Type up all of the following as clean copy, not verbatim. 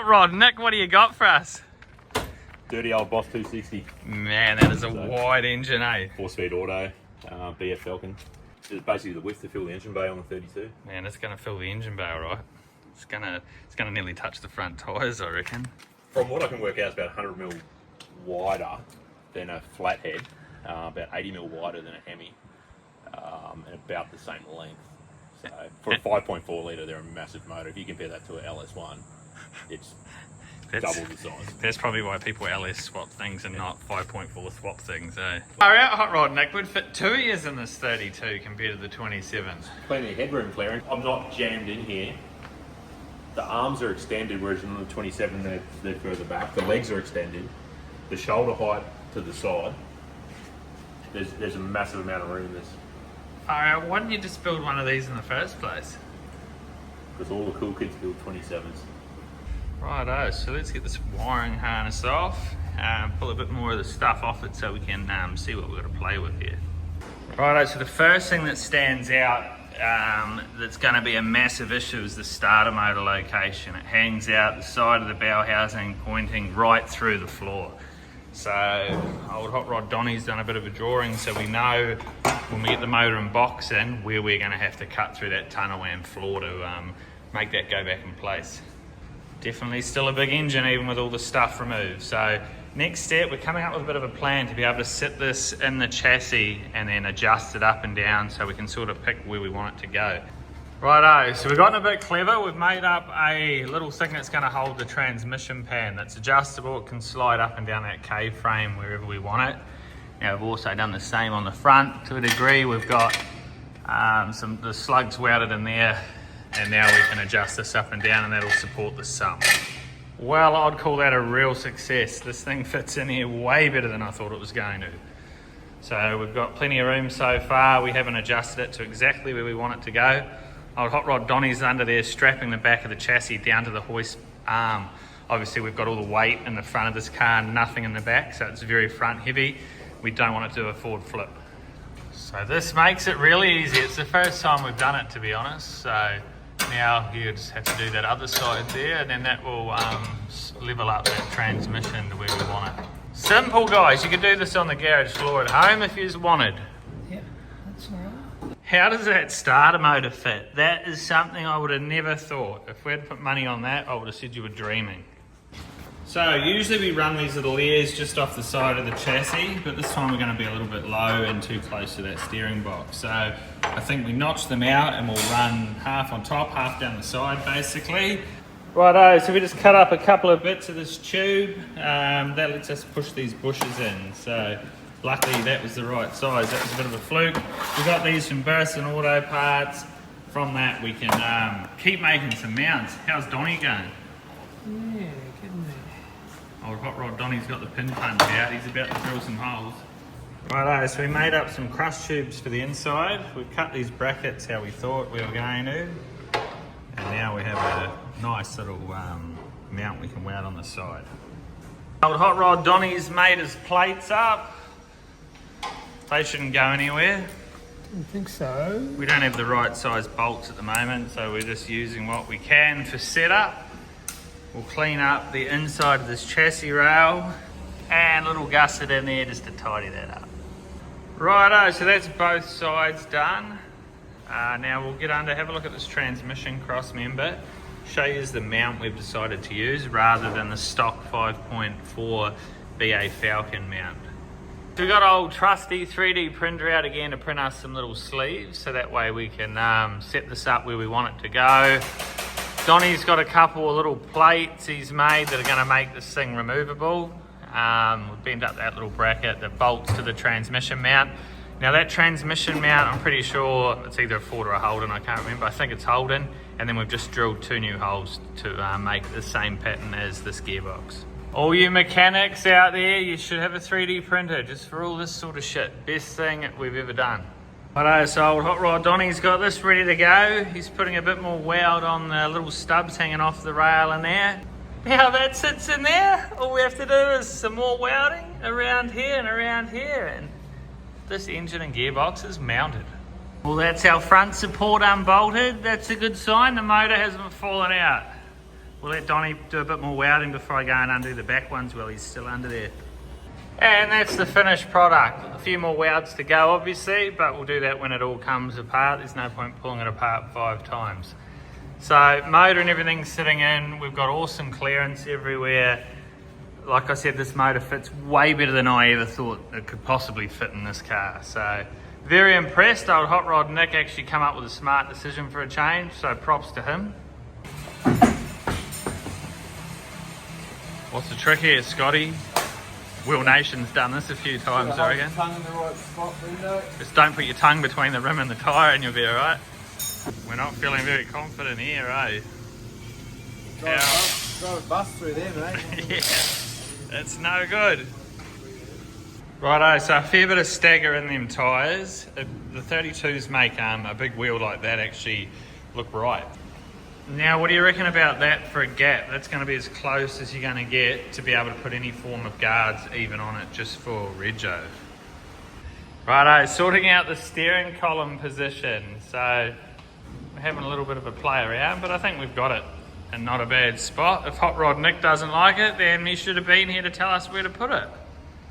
Hot Rod. Nick, what do you got for us? Dirty old Boss 260. Man, that is a wide engine, eh? 4-speed auto, BF Falcon. It's basically the width to fill the engine bay on the 32. Man, it's going to fill the engine bay, all right. It's gonna nearly touch the front tyres, I reckon. From what I can work out, it's about 100mm wider than a flathead, about 80mm wider than a Hemi, and about the same length. So for a 5.4 litre, they're a massive motor. If you compare that to an LS1, it's double the size. That's probably why people LS swap things and not 5.4 swap things, eh? Far out, Hot Rod, Nick. Would fit 2 years in this 32 compared to the 27. Plenty of headroom clearing. I'm not jammed in here. The arms are extended, whereas in the 27 they're further back. The legs are extended. The shoulder height to the side. There's a massive amount of room in this. Far out, why didn't you just build one of these in the first place? Because all the cool kids build 27s. Righto, so let's get this wiring harness off, pull a bit more of the stuff off it so we can see what we've got to play with here. Righto, so the first thing that stands out that's going to be a massive issue is the starter motor location. It hangs out the side of the bow housing pointing right through the floor. So old Hot Rod Donnie's done a bit of a drawing so we know when we get the motor and box in where we're going to have to cut through that tunnel and floor to make that go back in place. Definitely still a big engine even with all the stuff removed. So next step, we're coming up with a bit of a plan to be able to sit this in the chassis and then adjust it up and down so we can sort of pick where we want it to go. Righto, so we've gotten a bit clever. We've made up a little thing that's going to hold the transmission pan that's adjustable. It can slide up and down that K-frame wherever we want it. Now we've also done the same on the front to a degree. We've got the slugs welded in there, and now we can adjust this up and down and that'll support the sump. Well, I'd call that a real success. This thing fits in here way better than I thought it was going to. So we've got plenty of room so far. We haven't adjusted it to exactly where we want it to go. Old Hot Rod Donnie's under there strapping the back of the chassis down to the hoist arm. Obviously we've got all the weight in the front of this car, nothing in the back, so it's very front heavy. We don't want to do a forward flip. So this makes it really easy. It's the first time we've done it, to be honest. So now you just have to do that other side there, and then that will level up that transmission to where we want it. Simple, guys. You can do this on the garage floor at home if you just wanted. Yeah, that's all right. How does that starter motor fit? That is something I would have never thought. If we had put money on that, I would have said you were dreaming. So usually we run these little ears just off the side of the chassis, but this time we're going to be a little bit low and too close to that steering box. So I think we notch them out and we'll run half on top, half down the side basically. Righto, so we just cut up a couple of bits of this tube. That lets us push these bushes in. So luckily that was the right size. That was a bit of a fluke. We got these from Burson Auto Parts. From that we can keep making some mounts. How's Donnie going? Yeah, getting there. Old Hot Rod Donnie's got the pin punch out. He's about to drill some holes. Righto, so we made up some crush tubes for the inside. We've cut these brackets how we thought we were going to. And now we have a nice little mount we can mount on the side. Old Hot Rod Donnie's made his plates up. They shouldn't go anywhere. Didn't think so. We don't have the right size bolts at the moment, so we're just using what we can for setup. We'll clean up the inside of this chassis rail and a little gusset in there just to tidy that up. Righto, so that's both sides done. Now we'll get under, have a look at this transmission cross member, show you the mount we've decided to use rather than the stock 5.4 BA Falcon mount. So we've got old trusty 3D printer out again to print us some little sleeves so that way we can set this up where we want it to go. Donnie's got a couple of little plates he's made that are going to make this thing removable. We've bent up that little bracket that bolts to the transmission mount. Now that transmission mount, I'm pretty sure it's either a Ford or a Holden, I can't remember. I think it's Holden. And then we've just drilled 2 new holes to make the same pattern as this gearbox. All you mechanics out there, you should have a 3D printer just for all this sort of shit. Best thing we've ever done. Righto, so old Hot Rod Donnie's got this ready to go. He's putting a bit more weld on the little stubs hanging off the rail in there. Now that sits in there, all we have to do is some more welding around here and around here, and this engine and gearbox is mounted. Well, that's our front support unbolted. That's a good sign the motor hasn't fallen out. We'll let Donnie do a bit more welding before I go and undo the back ones while he's still under there. And that's the finished product. A few more welds to go obviously, but we'll do that when it all comes apart. There's no point pulling it apart 5 times. So motor and everything's sitting in. We've got awesome clearance everywhere. Like I said, this motor fits way better than I ever thought it could possibly fit in this car. So very impressed. Old Hot Rod Nick actually come up with a smart decision for a change, so props to him. What's the trick here, Scotty? Will Nation's done this a few times, I reckon. Tongue in the right spot, window. Just don't put your tongue between the rim and the tyre and you'll be alright. We're not feeling very confident here, eh? Drive a bus through there, mate. Yeah, that's no good. Righto, so a fair bit of stagger in them tyres. The 32s make a big wheel like that actually look right. Now, what do you reckon about that for a gap? That's going to be as close as you're going to get to be able to put any form of guards even on it just for rego. Righto, sorting out the steering column position. So we're having a little bit of a play around, but I think we've got it in not a bad spot. If Hot Rod Nick doesn't like it, then he should have been here to tell us where to put it.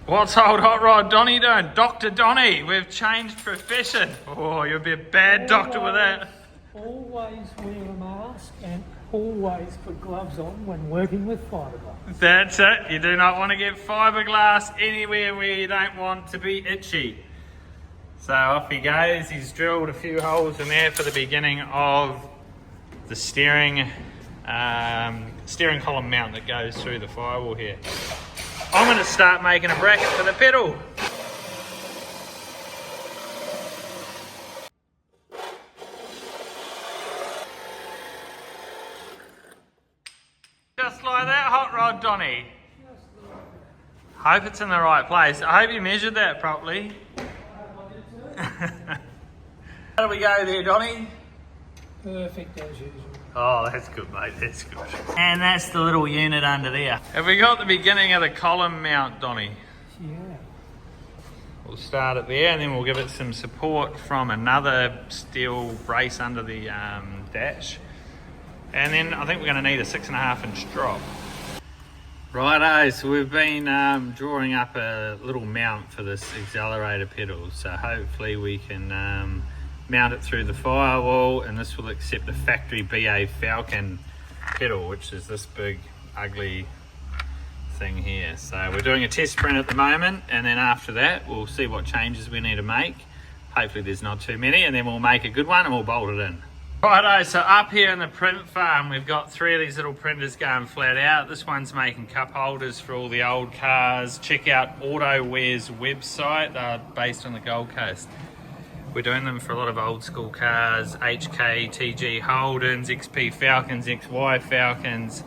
What's old Hot Rod Donnie doing? Dr. Donnie, we've changed profession. Oh, you'll be a bad doctor with that. Always wear a mask and always put gloves on when working with fiberglass. That's it. You do not want to get fiberglass anywhere where you don't want to be itchy. So off he goes. He's drilled a few holes in there for the beginning of the steering column mount that goes through the firewall here. I'm going to start making a bracket for the pedal. Just like that, Hot Rod Donnie. Hope it's in the right place. I hope you measured that properly. How do we go there, Donnie? Perfect as usual. Oh, that's good, mate. That's good. And that's the little unit under there. Have we got the beginning of the column mount, Donnie? Yeah. We'll start it there and then we'll give it some support from another steel brace under the dash. And then I think we're going to need a 6.5 inch drop. Righto, so we've been drawing up a little mount for this accelerator pedal. So hopefully we can mount it through the firewall, and this will accept the factory BA Falcon pedal, which is this big ugly thing here. So we're doing a test print at the moment, and then after that we'll see what changes we need to make. Hopefully there's not too many, and then we'll make a good one and we'll bolt it in. Righto, so up here in the print farm we've got 3 of these little printers going flat out. This one's making cup holders for all the old cars. Check out AutoWare's website, they're based on the Gold Coast. We're doing them for a lot of old school cars, HK, TG Holdens, XP Falcons, XY Falcons.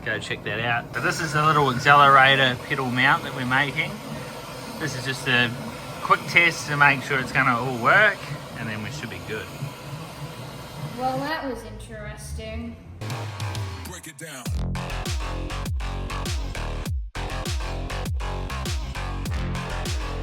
Go check that out. But this is a little accelerator pedal mount that we're making. This is just a quick test to make sure it's going to all work, and then we should be good. Well, that was interesting. Break it down.